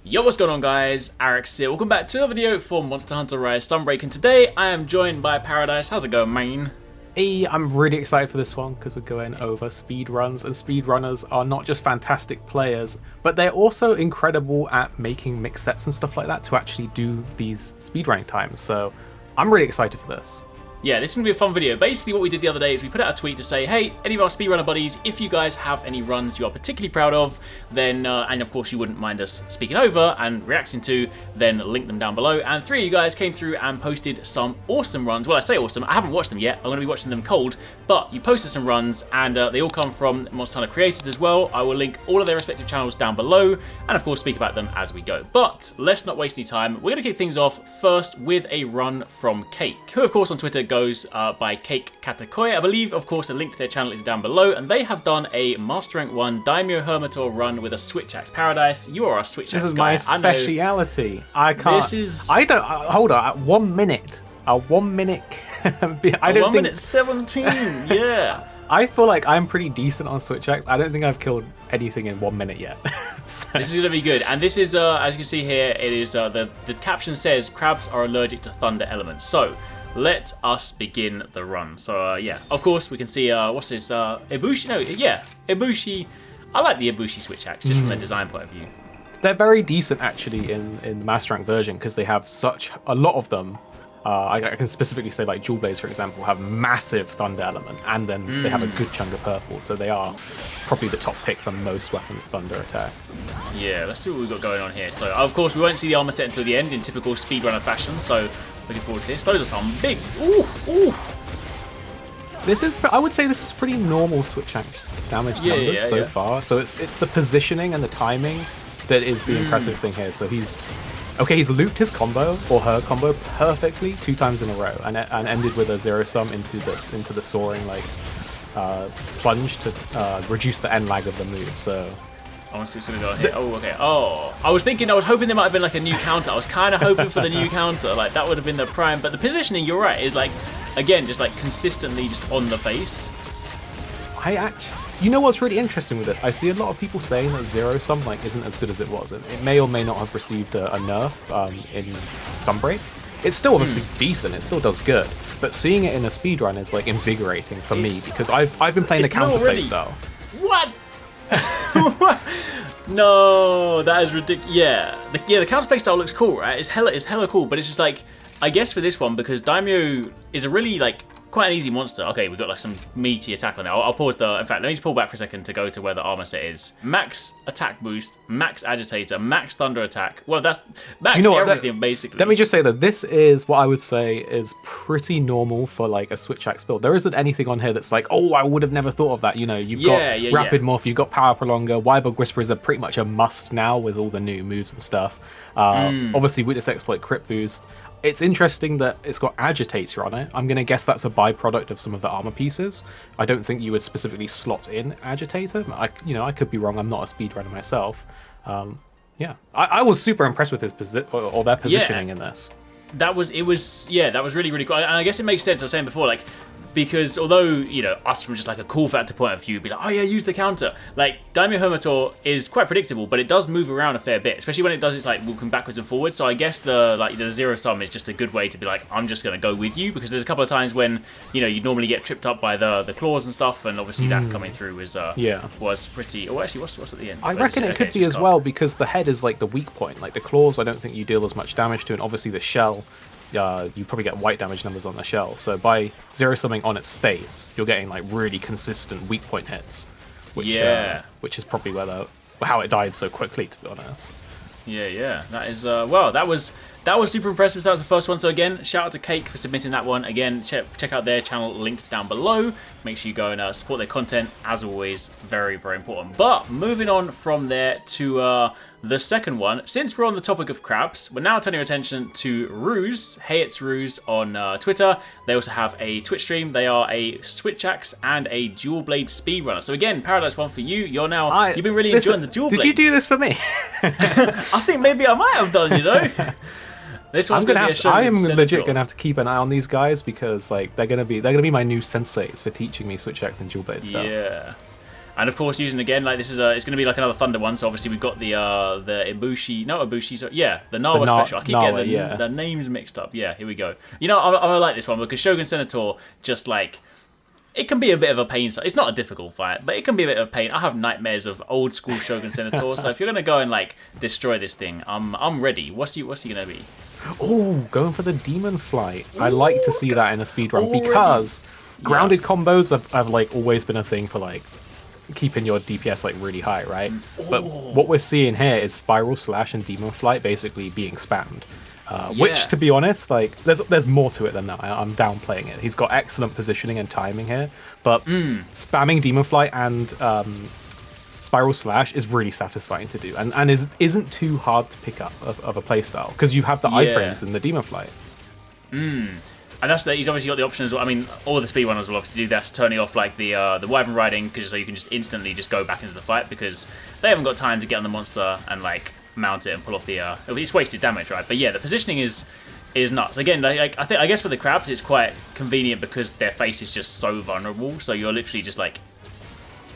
Yo, what's going on guys? HyperX here. Welcome back to a video for Monster Hunter Rise Sunbreak, and today I am joined by Paradise. How's it going, man? Hey, I'm really excited for this one because we're going over speedruns, and speedrunners are not just fantastic players, but they're also incredible at making mix sets and stuff like that to actually do these speedrunning times. So I'm really excited for this. Yeah, this is going to be a fun video. Basically what we did the other day is we put out a tweet to say, hey, any of our speedrunner buddies, if you guys have any runs you are particularly proud of, then, and of course you wouldn't mind us speaking over and reacting to, then link them down below. And 3 of you guys came through and posted some awesome runs. Well, I say awesome, I haven't watched them yet. I'm going to be watching them cold, but you posted some runs, and they all come from Monster Hunter creators as well. I will link all of their respective channels down below, and of course speak about them as we go. But let's not waste any time. We're going to kick things off first with a run from Cake, who of course on Twitter goes by CakeKatkoi. I believe, of course, a link to their channel is down below, and they have done a Master Rank 1 Daimyo Hermitor run with a Switch Axe. Paradise, you are a Switch Axe guy. This is my speciality. I can't. This is. I don't. Hold on. At 1 minute. A 1 minute. I don't 1 think. minute 17. Yeah. I feel like I'm pretty decent on Switch Axe. I don't think I've killed anything in 1 minute yet. So. This is going to be good. And this is, as you can see here, it is the caption says, crabs are allergic to thunder elements. So let us begin the run. So yeah, of course we can see, what's this, Ibushi? No, yeah, Ibushi. I like the Ibushi Switch Axe, just from a design point of view. They're very decent actually in the Master Rank version because they have such a lot of them. I can specifically say like Jewel Blades, for example, have massive thunder element, and then they have a good chunk of purple, so they are probably the top pick for most weapons thunder attack. Yeah, let's see what we've got going on here. So of course we won't see the armor set until the end in typical speedrunner fashion, so looking forward to this. Those are some big, ooh. This is, I would say this is pretty normal Switch Axe damage numbers so far. So it's the positioning and the timing that is the impressive thing here. So he's looped his combo or her combo perfectly 2 times in a row, and ended with a zero sum into the soaring like plunge to reduce the end lag of the move. So I want to see what's going to go on here. Oh, okay. Oh, I was hoping there might have been like a new counter. I was kind of hoping for the new counter. Like that would have been the prime. But the positioning, you're right, is like, again, just like consistently just on the face. You know what's really interesting with this? I see a lot of people saying that zero sum like isn't as good as it was. It may or may not have received a nerf in Sunbreak. It's still obviously decent. It still does good. But seeing it in a speedrun is like invigorating for me because I've been playing the counterplay style. What? No, that is ridiculous. Yeah, the counterplay style looks cool, right? It's hella cool, but it's just like, I guess for this one, because Daimyo is a really like quite an easy monster. Okay, we've got like some meaty attack on there. I'll pause in fact, let me just pull back for a second to go to where the armor set is. Max attack boost, max agitator, max thunder attack. Well, that's max everything basically. Let me just say that this is what I would say is pretty normal for like a Switch Axe build. There isn't anything on here that's like, oh, I would have never thought of that. You know, you've got Rapid Morph, you've got Power Prolonger, Wyberg Whisperers are pretty much a must now with all the new moves and stuff. Obviously, Witness Exploit crit boost. It's interesting that it's got Agitator on it. I'm going to guess that's a byproduct of some of the armor pieces. I don't think you would specifically slot in Agitator. I could be wrong. I'm not a speedrunner myself. Yeah, I was super impressed with his their positioning in this. That was really cool. And I guess it makes sense. I was saying before, like, because although, you know, us from just like a cool factor point of view, be like, oh yeah, use the counter. Like, Daimyo Hermitor is quite predictable, but it does move around a fair bit, especially when it does its like walking backwards and forwards. So I guess the zero sum is just a good way to be like, I'm just gonna go with you, because there's a couple of times when, you know, you normally get tripped up by the claws and stuff, and obviously that coming through was pretty. Oh, actually, what's at the end? I reckon it could be as well, because the head is like the weak point. Like the claws, I don't think you deal as much damage to, and obviously the shell. You probably get white damage numbers on the shell, so by zero summing on its face, you're getting like really consistent weak point hits, which is probably how it died so quickly, to be honest. Yeah, that is well, that was super impressive. That was the first one. So again, shout out to Cake for submitting that one. Again, check out their channel linked down below. Make sure you go and support their content. As always, very important. But moving on from there to the second one, since we're on the topic of crabs, we're now turning our attention to Ruse. Hey, it's Ruse on Twitter. They also have a Twitch stream. They are a Switch Axe and a Dual Blade speedrunner. So again, Paradise one for you. You've been really enjoying the Dual Blades. Did you do this for me? I think maybe I might have done, you know. This one's I am legit gonna have to keep an eye on these guys, because like they're gonna be my new senseis for teaching me Switch Axe and Dual Blade stuff. Yeah. And of course, using again, like this is it's going to be like another Thunder one. So obviously we've got the Ibushi, not Ibushi, so yeah, the Nawa special. I keep getting the names mixed up. Yeah, here we go. You know, I like this one because Shogun Senator just like, it can be a bit of a pain. So it's not a difficult fight, but it can be a bit of a pain. I have nightmares of old school Shogun Senator. So if you're gonna go and like destroy this thing, I'm ready. What's he gonna be? Oh, going for the Demon Flight. I like to see that in a speedrun because grounded combos have like always been a thing for like keeping your DPS like really high, right? But what we're seeing here is Spiral Slash and Demon Flight basically being spammed. Which, to be honest, like there's more to it than that. I'm downplaying it. He's got excellent positioning and timing here, but spamming Demon Flight and Spiral Slash is really satisfying to do, and isn't too hard to pick up of a playstyle because you have the iframes in the Demon Flight. And he's obviously got the option as well. I mean, all the speedrunners will obviously do that, turning off like the Wyvern riding, so you can just instantly just go back into the fight because they haven't got time to get on the monster and like mount it and pull off the. It's wasted damage, right? But yeah, the positioning is nuts. Again, I guess for the crabs it's quite convenient because their face is just so vulnerable. So you're literally just like,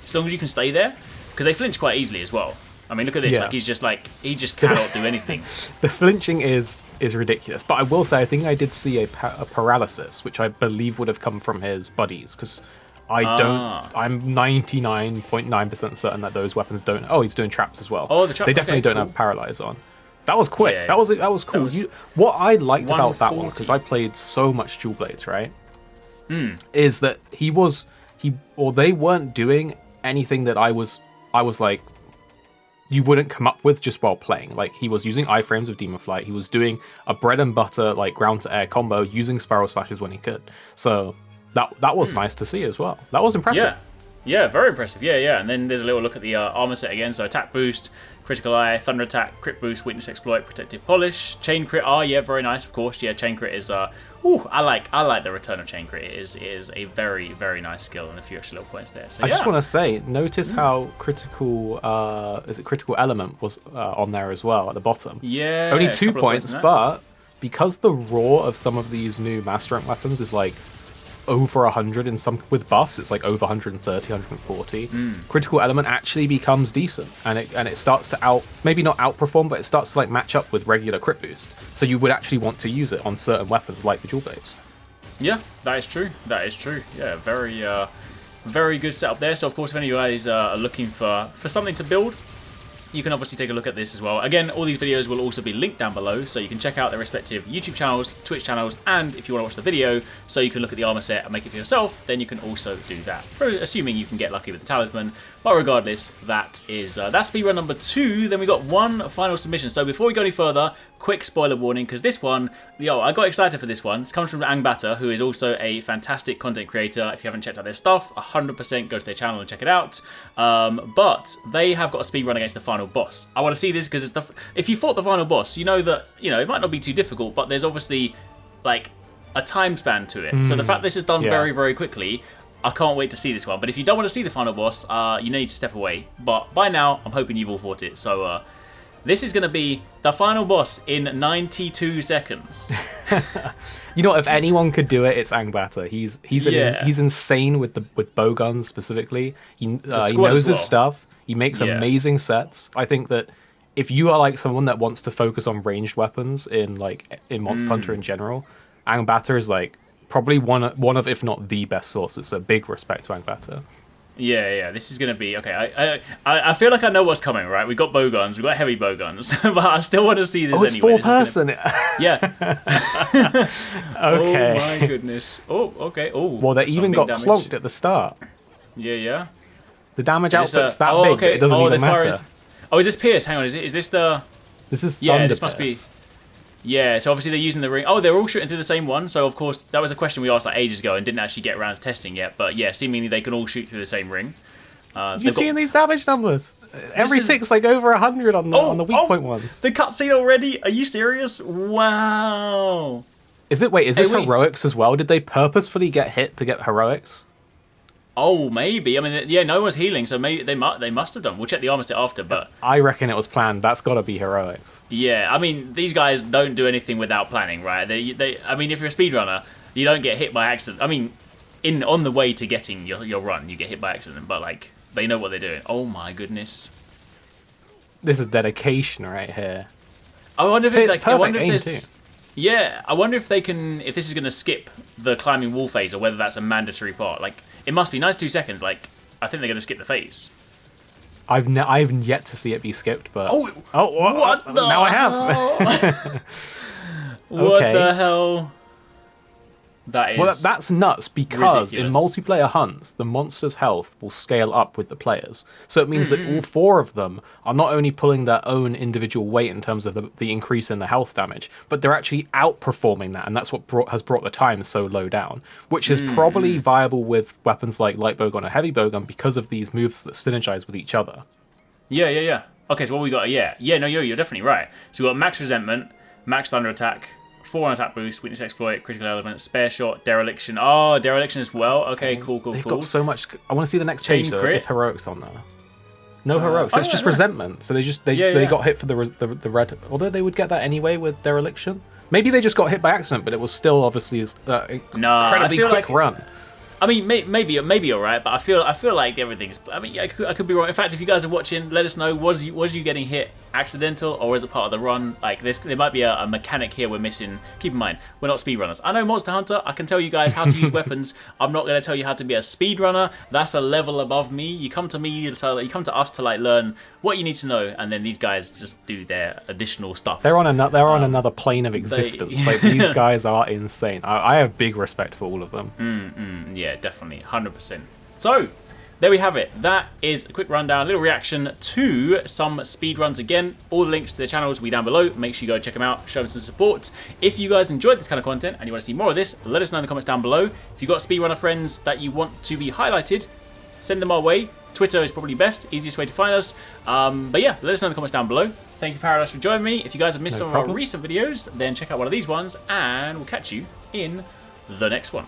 as long as you can stay there, because they flinch quite easily as well. I mean, look at this. Like he just cannot do anything. The flinching is ridiculous. But I will say, I think I did see a paralysis, which I believe would have come from his buddies, because I'm 99.9% certain that those weapons don't. Oh, he's doing traps as well. Oh, the traps. They definitely don't have paralyze on. That was quick. Yeah, that was cool. What I liked about that one, because I played so much Dual Blades, right? Is that they weren't doing anything that I was like, you wouldn't come up with just while playing. Like, he was using iframes of Demon Flight. He was doing a bread and butter like ground to air combo using Spiral Slashes when he could. So that was nice to see as well. That was impressive. Yeah, very impressive. Yeah. And then there's a little look at the armor set again. So attack boost, critical eye, thunder attack, crit boost, weakness exploit, protective polish, chain crit. Yeah, very nice. Of course, yeah, chain crit is I like the return of chain crit. It is a very, very nice skill and a few extra little points there. So I just want to say, notice how critical critical element was on there as well at the bottom. Yeah, only 2 points, but because the raw of some of these new master rank weapons is like over 100 in some with buffs, it's like over 130, 140. Critical element actually becomes decent, and it starts to maybe not outperform, but it starts to like match up with regular crit boost. So you would actually want to use it on certain weapons like the Dual Blades. Yeah, that is true. Yeah, very good setup there. So of course, if any of you guys are looking for something to build, you can obviously take a look at this as well. Again, all these videos will also be linked down below, so you can check out their respective YouTube channels, Twitch channels, and if you want to watch the video, so you can look at the armor set and make it for yourself, then you can also do that. Assuming you can get lucky with the talisman. But regardless, that's speedrun number 2. Then we got one final submission. So before we go any further, quick spoiler warning, because this one, I got excited for this one. It comes from ANGBATA, who is also a fantastic content creator. If you haven't checked out their stuff, 100% go to their channel and check it out. But they have got a speedrun against the final boss. I want to see this because if you fought the final boss, you know that it might not be too difficult, but there's obviously like a time span to it. So the fact this is done very, very quickly, I can't wait to see this one. But if you don't want to see the final boss, you need to step away. But by now, I'm hoping you've all fought it. So this is going to be the final boss in 92 seconds. If anyone could do it, it's ANGBATA. He's insane with bow guns specifically. He knows his stuff. He makes amazing sets. I think that if you are like someone that wants to focus on ranged weapons in Monster Hunter in general, ANGBATA is like probably one of, if not the best sources. So big respect to ANGBATA. Yeah. This is going to be okay. I feel like I know what's coming, right? We've got bow guns, we've got heavy bow guns, but I still want to see this. It's anyway. 4-person. Yeah. Okay. Oh my goodness. Oh, okay. Oh. Well, they even got clonked at the start. Yeah. The damage output's that big that it doesn't even matter. Is this Pierce? Hang on, is this the... This is Thunder this must be... Yeah, so obviously they're using the ring. Oh, they're all shooting through the same one. So, of course, that was a question we asked like ages ago and didn't actually get around to testing yet. But, yeah, seemingly they can all shoot through the same ring. You're seeing these damage numbers? Every tick's like over 100 on the weak point ones. The cutscene already? Are you serious? Wow. Is this heroics as well? Did they purposefully get hit to get heroics? Oh, maybe. I mean, yeah, no one's healing, so maybe they must have done. We'll check the armor set after, but... I reckon it was planned. That's got to be heroics. Yeah, I mean, these guys don't do anything without planning, right? I mean, if you're a speedrunner, you don't get hit by accident. I mean, on the way to getting your run, you get hit by accident, but, like, They know what they're doing. Oh my goodness. This is dedication right here. I wonder if it's like, I wonder if aim there's, too. yeah, I wonder if they can, if this is going to skip the climbing wall phase, or whether that's a mandatory part. Like, it must be 92 seconds. Like, I think they're going to skip the phase. I've yet to see it be skipped, but what the now I have. What Okay. the hell? That is. Well, that's nuts because in ridiculous. multiplayer hunts, the monster's health will scale up with the players. So it means that all 4 of them are not only pulling their own individual weight in terms of the increase in the health damage, but they're actually outperforming that, and that's what has brought the time so low down, which is probably viable with weapons like light bowgun and heavy bowgun because of these moves that synergize with each other. Yeah. Okay, so what we got? Yeah, no, you're definitely right. So we got max resentment, max thunder attack, 4 on attack boost, weakness exploit, critical element, spare shot, dereliction. Oh, dereliction as well. Okay, cool. They've got so much. I want to see the next page though, crit? if heroics on there. No heroics. So it's just resentment. So they got hit for the red. Although they would get that anyway with dereliction. Maybe they just got hit by accident, but it was still obviously incredibly quick run. I mean, maybe you're right, but I feel like everything's. I mean, I could be wrong. In fact, if you guys are watching, let us know. Was you getting hit accidental, or is it part of the run? Like there might be a mechanic here we're missing. Keep in mind, we're not speedrunners. I know Monster Hunter. I can tell you guys how to use weapons. I'm not going to tell you how to be a speedrunner. That's a level above me. You come to me. You come to us to like learn what you need to know, and then these guys just do their additional stuff. They're on another plane of existence. Like these guys are insane. I have big respect for all of them. Yeah, definitely, 100%. So, there we have it. That is a quick rundown, a little reaction to some speedruns. Again, all the links to their channels will be down below. Make sure you go check them out, show them some support. If you guys enjoyed this kind of content and you want to see more of this, let us know in the comments down below. If you've got speedrunner friends that you want to be highlighted, send them our way. Twitter is probably best, easiest way to find us. But yeah, let us know in the comments down below. Thank you, Paradise, for joining me. If you guys have missed some of our recent videos, then check out one of these ones, and we'll catch you in the next one.